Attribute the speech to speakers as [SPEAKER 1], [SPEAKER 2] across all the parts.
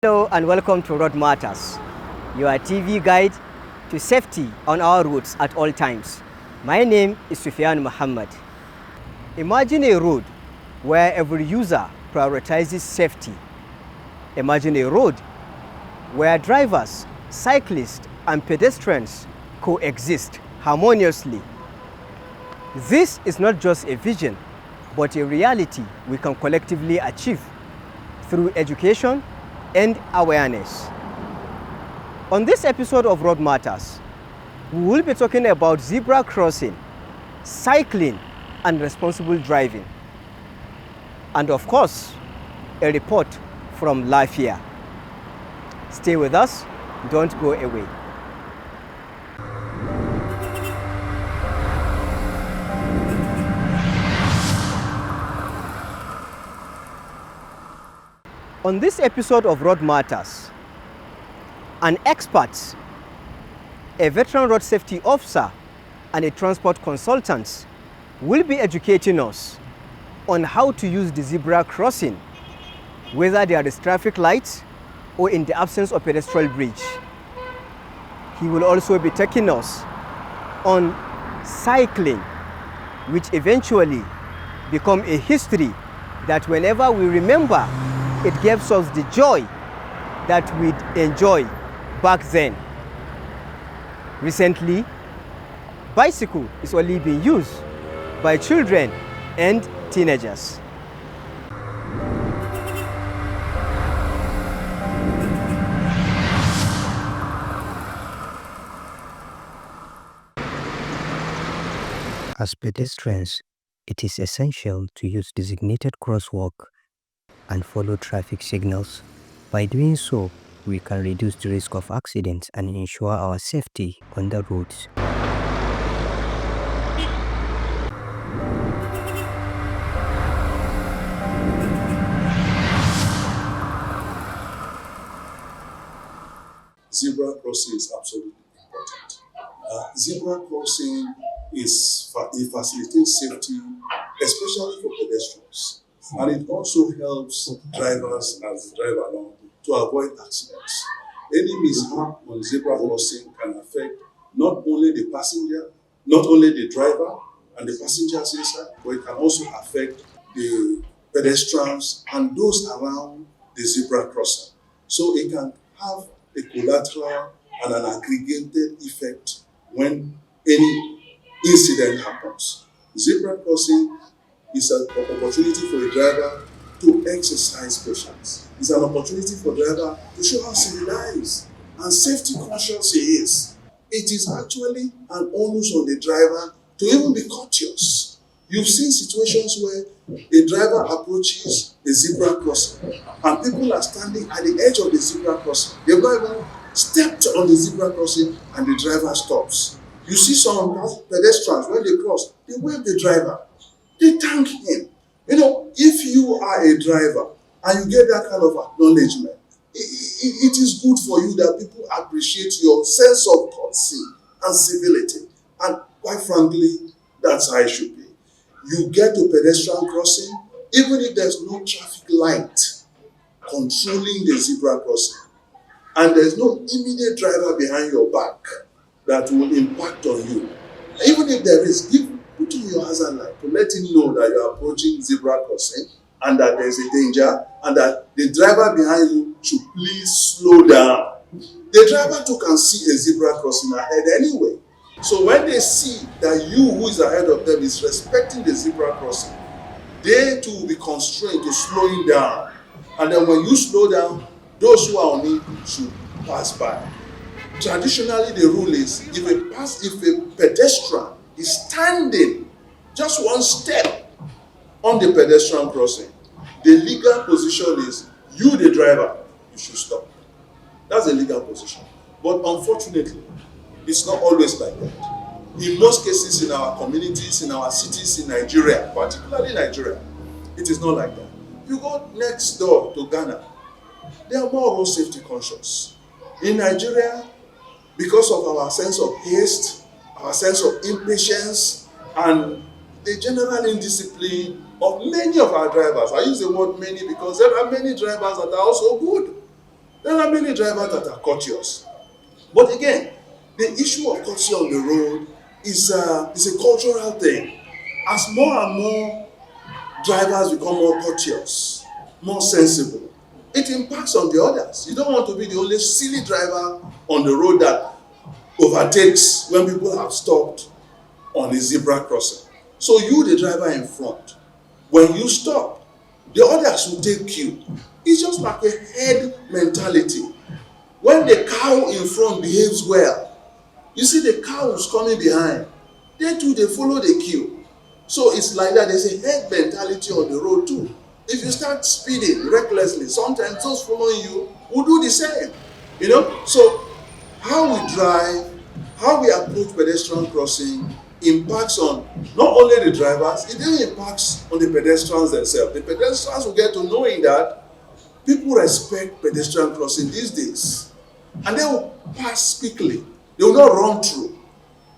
[SPEAKER 1] Hello and welcome to Road Matters, your TV guide to safety on our roads at all times. My name is Sufyan Muhammad. Imagine a road where every user prioritizes safety. Imagine a road where drivers, cyclists, and pedestrians coexist harmoniously. This is not just a vision, but a reality we can collectively achieve through education and awareness. On this episode of Road Matters, we will be talking about zebra crossing, cycling, and responsible driving. And of course, a report from Lafia. Stay with us, don't go away. On this episode of Road Matters, an expert, a veteran road safety officer, and a transport consultant will be educating us on how to use the zebra crossing, whether there is traffic lights or in the absence of pedestrian bridge. He will also be taking us on cycling, which eventually become a history that whenever we remember, it gives us the joy that we'd enjoy back then. Recently, bicycle is only being used by children and teenagers.
[SPEAKER 2] As pedestrians, it is essential to use designated crosswalk and follow traffic signals. By doing so, we can reduce the risk of accidents and ensure our safety on the roads.
[SPEAKER 3] Zebra crossing is absolutely important. Zebra crossing it facilitates safety, especially for pedestrians. And it also helps drivers as they drive along to avoid accidents. Any mishap on zebra crossing can affect not only the passenger, not only the driver and the passengers inside, but it can also affect the pedestrians and those around the zebra crossing. So it can have a collateral and an aggregated effect when any incident happens. Zebra crossing is an opportunity for a driver to exercise patience. It's an opportunity for a driver to show how civilized and safety conscious he is. It is actually an onus on the driver to even be courteous. You've seen situations where a driver approaches a zebra crossing and people are standing at the edge of the zebra crossing. The driver stepped on the zebra crossing and the driver stops. You see some pedestrians, when they cross, they wave the driver. They thank him. If you are a driver and you get that kind of acknowledgement, it is good for you that people appreciate your sense of courtesy and civility. And quite frankly, that's how it should be. You get to pedestrian crossing, even if there's no traffic light controlling the zebra crossing, and there's no immediate driver behind your back that will impact on you. Even if there is, put in your hazard light to let him know that you're approaching zebra crossing and that there's a danger and that the driver behind you should please slow down. The driver too can see a zebra crossing ahead anyway. So when they see that you who is ahead of them is respecting the zebra crossing, they too will be constrained to slowing down. And then when you slow down, those who are on it should pass by. Traditionally, the rule is if a pedestrian is standing just one step on the pedestrian crossing, the legal position is you, the driver, you should stop. That's the legal position. But unfortunately, it's not always like that. In most cases in our communities, in our cities in Nigeria, particularly Nigeria, it is not like that. You go next door to Ghana, they are more road safety conscious. In Nigeria, because of our sense of haste, our sense of impatience, and the general indiscipline of many of our drivers. I use the word many because there are many drivers that are also good. There are many drivers that are courteous. But again, the issue of courtesy on the road is a cultural thing. As more and more drivers become more courteous, more sensible, it impacts on the others. You don't want to be the only silly driver on the road that overtakes when people have stopped on a zebra crossing. So you, the driver in front, when you stop, the others will take cue. It's just like a herd mentality. When the cow in front behaves well, you see the cows coming behind, they too, they follow the cue. So it's like that. There's a herd mentality on the road too. If you start speeding recklessly, sometimes those following you will do the same. So how we drive, how we approach pedestrian crossing impacts on not only the drivers, it then impacts on the pedestrians themselves. The pedestrians will get to knowing that people respect pedestrian crossing these days, and they will pass quickly. They will not run through.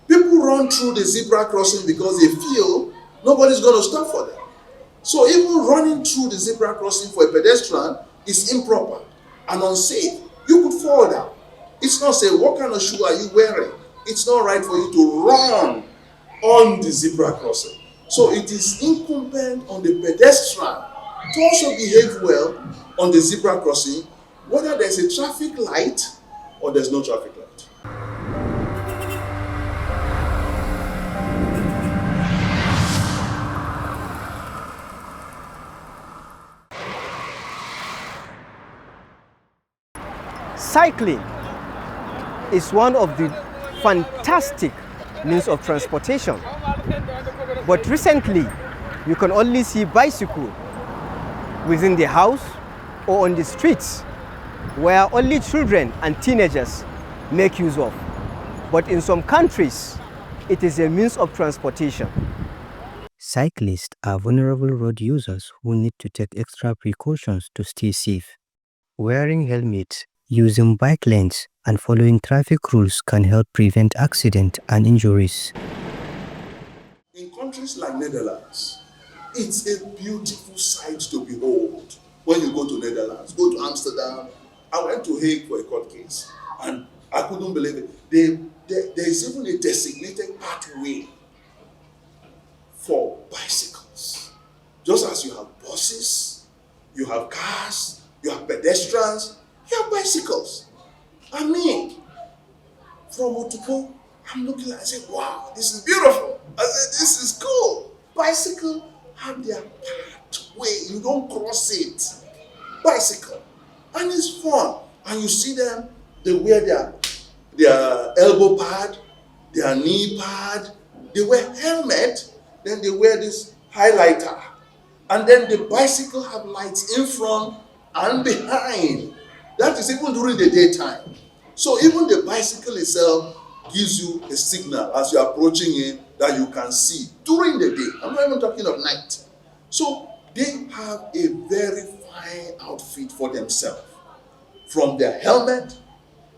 [SPEAKER 3] People run through the zebra crossing because they feel nobody's going to stop for them. So even running through the zebra crossing for a pedestrian is improper and unsafe. You could fall down. It's not say, what kind of shoe are you wearing? It's not right for you to run on the zebra crossing. So it is incumbent on the pedestrian to also behave well on the zebra crossing, whether there's a traffic light or there's no traffic light.
[SPEAKER 1] Cycling is one of the fantastic means of transportation. But recently, you can only see bicycle within the house or on the streets, where only children and teenagers make use of. But in some countries, it is a means of transportation.
[SPEAKER 2] Cyclists are vulnerable road users who need to take extra precautions to stay safe. Wearing helmets, using bike lanes, and following traffic rules can help prevent accidents and injuries.
[SPEAKER 3] In countries like Netherlands, it's a beautiful sight to behold. When you go to Netherlands, go to Amsterdam. I went to Hague for a court case, and I couldn't believe it. There is even a designated pathway for bicycles. Just as you have buses, you have cars, you have pedestrians, you have bicycles. I mean, from Otupo, I'm looking at it, I say, wow, this is beautiful. I said, this is cool. Bicycle have their pathway. You don't cross it. Bicycle. And it's fun. And you see them, they wear their elbow pad, their knee pad, they wear helmet, then they wear this highlighter. And then the bicycle have lights in front and behind. That is even during the daytime. So even the bicycle itself gives you a signal as you're approaching it that you can see during the day. I'm not even talking of night. So they have a very fine outfit for themselves. From their helmet,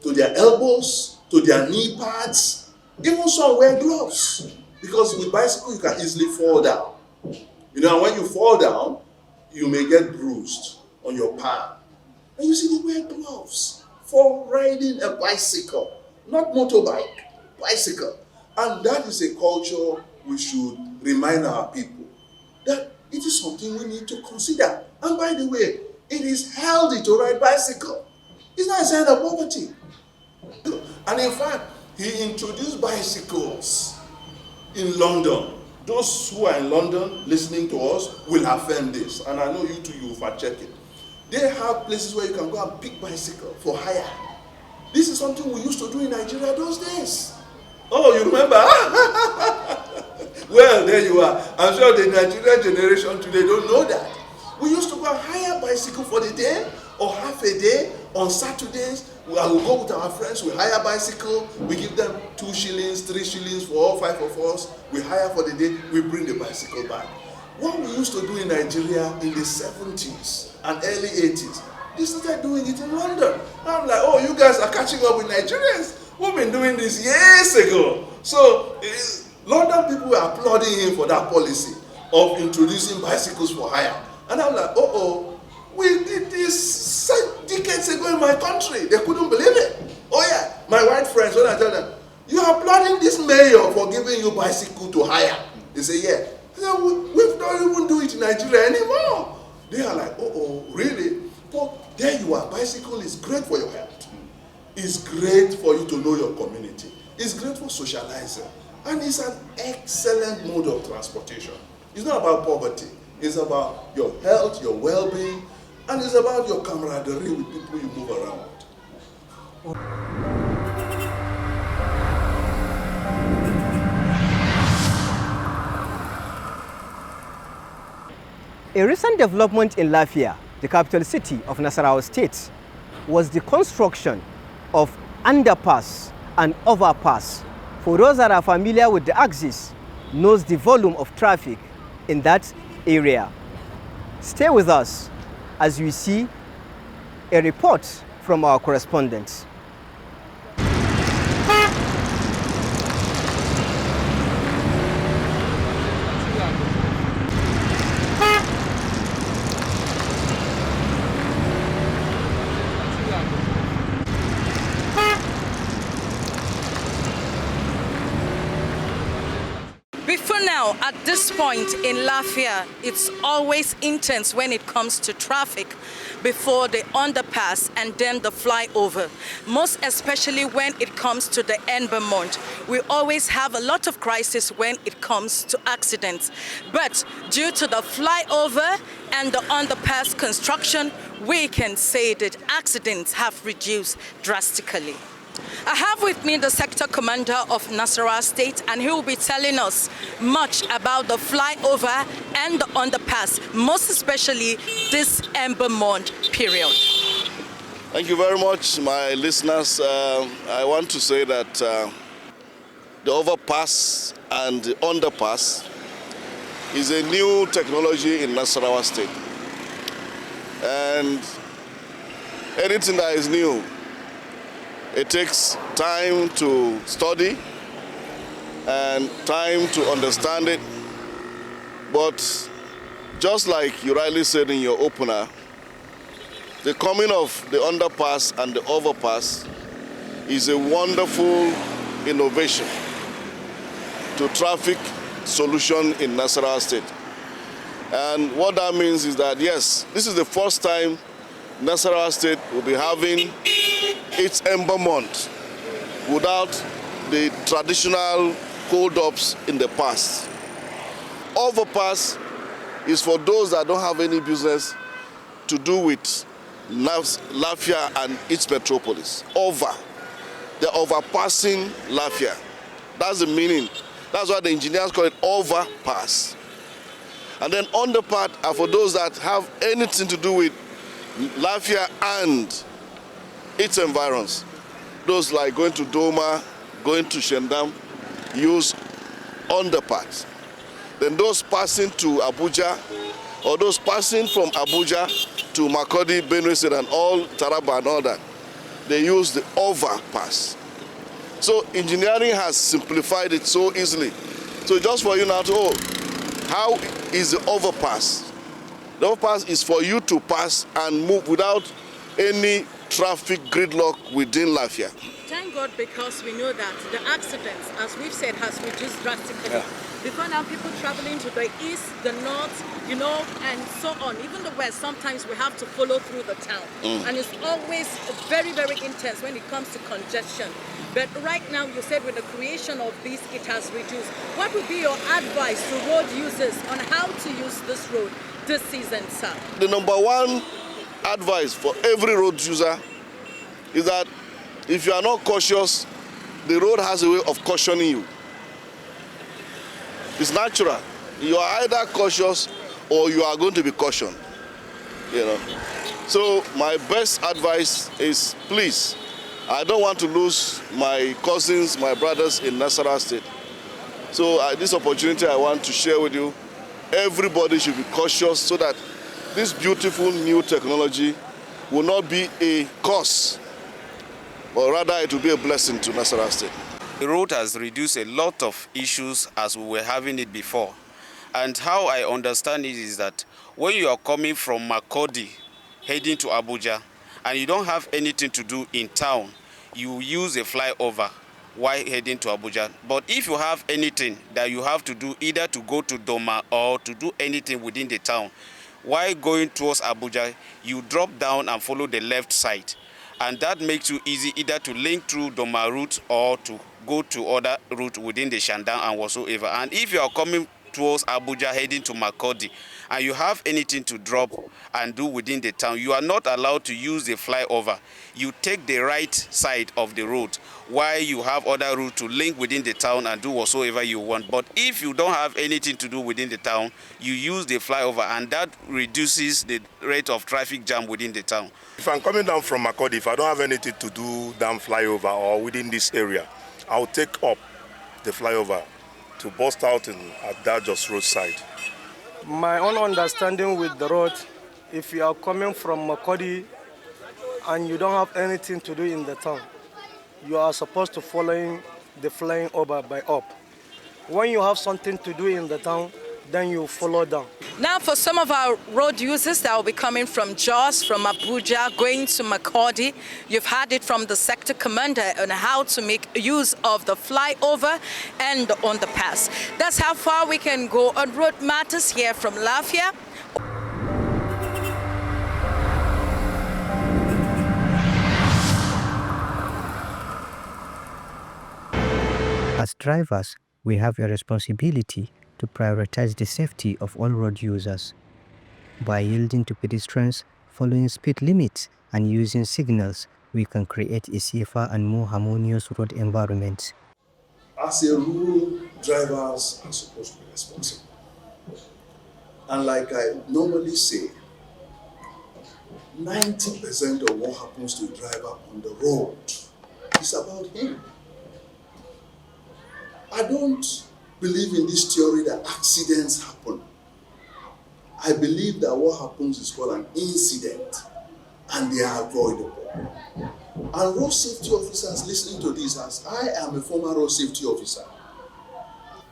[SPEAKER 3] to their elbows, to their knee pads. Even some wear gloves. Because with bicycle, you can easily fall down. And when you fall down, you may get bruised on your palm. And you see, they wear gloves for riding a bicycle, not motorbike, bicycle. And that is a culture we should remind our people that it is something we need to consider. And by the way, it is healthy to ride bicycle. It's not a sign of poverty. And in fact, he introduced bicycles in London. Those who are in London listening to us will affirm this. And I know you too, you will fact check it. They have places where you can go and pick bicycle for hire. This is something we used to do in Nigeria those days. Oh, you remember? Well, there you are. I'm sure the Nigerian generation today don't know that. We used to go and hire bicycle for the day or half a day on Saturdays. We will go with our friends, we hire bicycle, we give them 2 shillings, 3 shillings for all 5 of us. We hire for the day, we bring the bicycle back. What we used to do in Nigeria in the 70s and early 80s, they started doing it in London. I'm like, oh, you guys are catching up with Nigerians. We've been doing this years ago. So London people were applauding him for that policy of introducing bicycles for hire. And I'm like, we did this decades ago in my country. They couldn't believe it. Oh yeah, my white friends, when I tell them, you are applauding this mayor for giving you bicycle to hire. They say, yeah. I say, we don't even do it in Nigeria anymore. They are like, oh, really? But there you are. Bicycle is great for your health. It's great for you to know your community. It's great for socializing. And it's an excellent mode of transportation. It's not about poverty. It's about your health, your well-being, and it's about your camaraderie with people you move around.
[SPEAKER 1] A recent development in Lafia, the capital city of Nasarawa State, was the construction of underpass and overpass. For those that are familiar with the axis, knows the volume of traffic in that area. Stay with us as we see a report from our correspondent.
[SPEAKER 4] Before now, at this point in Lafia, it's always intense when it comes to traffic before the underpass and then the flyover. Most especially when it comes to the Ember month. We always have a lot of crisis when it comes to accidents. But due to the flyover and the underpass construction, we can say that accidents have reduced drastically. I have with me the sector commander of Nasarawa State, and he will be telling us much about the flyover and the underpass, most especially this Ember month period.
[SPEAKER 5] Thank you very much, my listeners. I want to say that the overpass and the underpass is a new technology in Nasarawa State. And anything that is new, it takes time to study and time to understand it. But just like you rightly said in your opener, the coming of the underpass and the overpass is a wonderful innovation to traffic solution in Nasarawa State. And what that means is that, yes, this is the first time Nasarawa State will be having its Ember month without the traditional hold-ups in the past. Overpass is for those that don't have any business to do with Lafia and its metropolis. They're overpassing Lafia. That's the meaning. That's why the engineers call it overpass. And then underpass are for those that have anything to do with Lafia and its environs. Those like going to Doma, going to Shendam, use underpass. Then those passing to Abuja, or those passing from Abuja to Makurdi, Benue State, and all Taraba and all that, they use the overpass. So engineering has simplified it so easily. So just for you now to know, how is the overpass? The overpass is for you to pass and move without any traffic gridlock within Lafia.
[SPEAKER 4] Thank God, because we know that the accidents, as we've said, has reduced drastically.
[SPEAKER 5] Yeah.
[SPEAKER 4] Before now, people traveling to the east, the north, and so on, even the west, sometimes we have to follow through the town. And it's always very, very intense when it comes to congestion. But right now, you said with the creation of this, it has reduced. What would be your advice to road users on how to use this road this season, sir?
[SPEAKER 5] The number one advice for every road user is that if you are not cautious, the road has a way of cautioning you. It's natural. You are either cautious or you are going to be cautioned. So my best advice is, please, I don't want to lose my cousins, my brothers in Nasarawa State. So this opportunity I want to share with you. Everybody should be cautious so that this beautiful new technology will not be a curse, but rather it will be a blessing to Nasarawa State.
[SPEAKER 6] The road has reduced a lot of issues as we were having it before. And how I understand it is that when you are coming from Makurdi, heading to Abuja, and you don't have anything to do in town, you use a flyover while heading to Abuja. But if you have anything that you have to do, either to go to Doma or to do anything within the town, while going towards Abuja, you drop down and follow the left side. And that makes you easy either to link through Doma route or to go to other route within the Shandam and whatsoever. And if you are coming towards Abuja heading to Makurdi and you have anything to drop and do within the town, you are not allowed to use the flyover. You take the right side of the road while you have other route to link within the town and do whatsoever you want. But if you don't have anything to do within the town, you use the flyover, and that reduces the rate of traffic jam within the town.
[SPEAKER 7] If I'm coming down from Makurdi, if I don't have anything to do down flyover or within this area, I'll take up the flyover to bust out at that just roadside.
[SPEAKER 8] My own understanding with the road, if you are coming from Makurdi and you don't have anything to do in the town, you are supposed to follow the flying over by up. When you have something to do in the town, then you follow down.
[SPEAKER 4] Now, for some of our road users that will be coming from Jos, from Abuja, going to Makurdi, you've had it from the sector commander on how to make use of the flyover and the underpass. That's how far we can go on road matters here from Lafia.
[SPEAKER 2] As drivers, we have a responsibility to prioritize the safety of all road users. By yielding to pedestrians, following speed limits, and using signals, we can create a safer and more harmonious road environment.
[SPEAKER 3] As a rule, drivers are supposed to be responsible. And like I normally say, 90% of what happens to a driver on the road is about him. I don't believe in this theory that accidents happen. I believe that what happens is called an incident, and they are avoidable. And road safety officers listening to this, as I am a former road safety officer,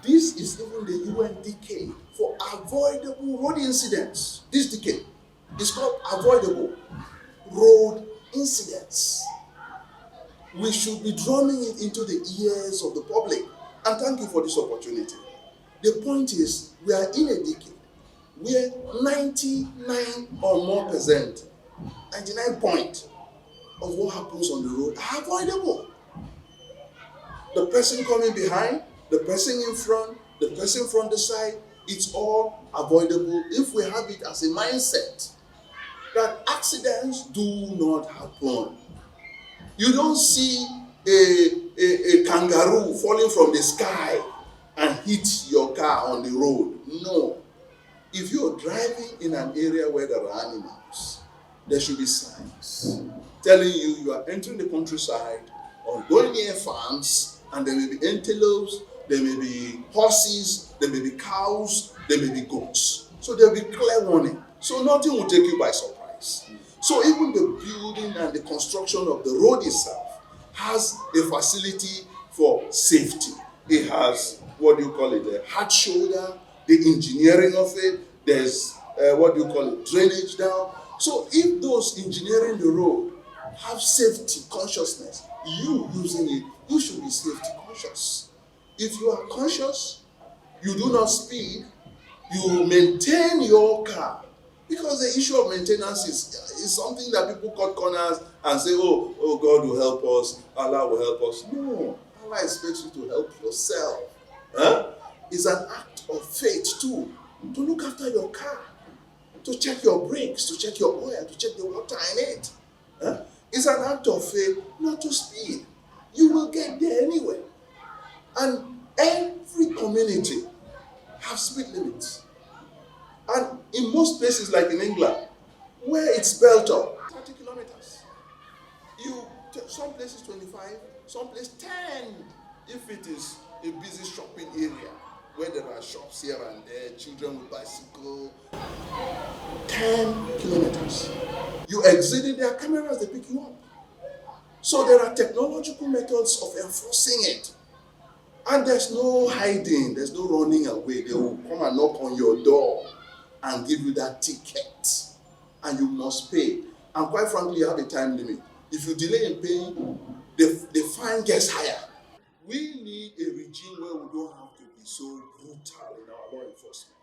[SPEAKER 3] this is even the UN decade for avoidable road incidents. This decade is called avoidable road incidents. We should be drumming it into the ears of the public. And thank you for this opportunity. The point is, we are in a decade where 99 or more percent, 99 point of what happens on the road are avoidable. The person coming behind, the person in front, the person from the side, it's all avoidable if we have it as a mindset that accidents do not happen. You don't see a kangaroo falling from the sky and hit your car on the road. No. If you're driving in an area where there are animals, there should be signs telling you you are entering the countryside or going near farms, and there may be antelopes, there may be horses, there may be cows, there may be goats. So there will be clear warning. So nothing will take you by surprise. So even the building and the construction of the road itself has a facility for safety. It has, a hard shoulder, the engineering of it, there's, drainage down. So if those engineering the road have safety consciousness, you using it, you should be safety conscious. If you are conscious, you do not speed, you maintain your car. Because the issue of maintenance is something that people cut corners and say, oh, God will help us, Allah will help us. No, Allah expects you to help yourself. It's an act of faith too, to look after your car, to check your brakes, to check your oil, to check the water in it. It's an act of faith not to speed. You will get there anyway. And every community has speed limits. And in most places, like in England, where it's built up, 30 kilometers. Some places 25, some places 10, if it is a busy shopping area, where there are shops here and there, children with bicycle. 10 kilometers. You exit it, there are cameras that pick you up. So there are technological methods of enforcing it. And there's no hiding, there's no running away. They will come and knock on your door and give you that ticket, and you must pay. And quite frankly, you have a time limit. If you delay in paying, the fine gets higher. We need a regime where we don't have to be so brutal in our law enforcement.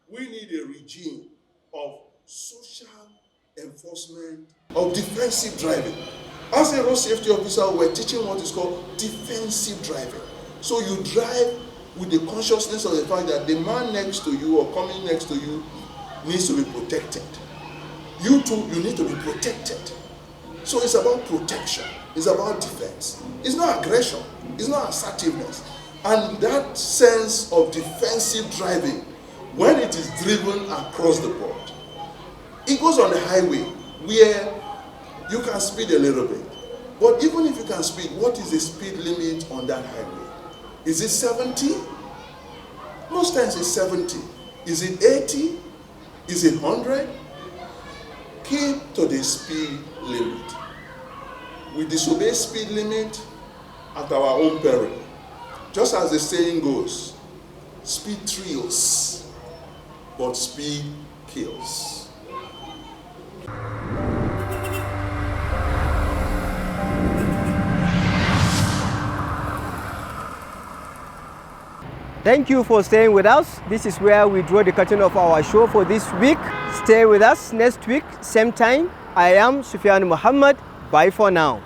[SPEAKER 3] We need a regime of social enforcement of defensive driving. As a road safety officer, we're teaching what is called defensive driving. So you drive with the consciousness of the fact that the man next to you or coming next to you needs to be protected. You too, you need to be protected. So it's about protection. It's about defense. It's not aggression. It's not assertiveness. And that sense of defensive driving, when it is driven across the board, it goes on the highway where you can speed a little bit. But even if you can speed, what is the speed limit on that highway? Is it 70? Most times it's 70. Is it 80? Is it 100? Keep to the speed limit. We disobey speed limit at our own peril. Just as the saying goes, speed thrills, but speed kills.
[SPEAKER 1] Thank you for staying with us. This is where we draw the curtain of our show for this week. Stay with us next week, same time. I am Sufyan Muhammad. Bye for now.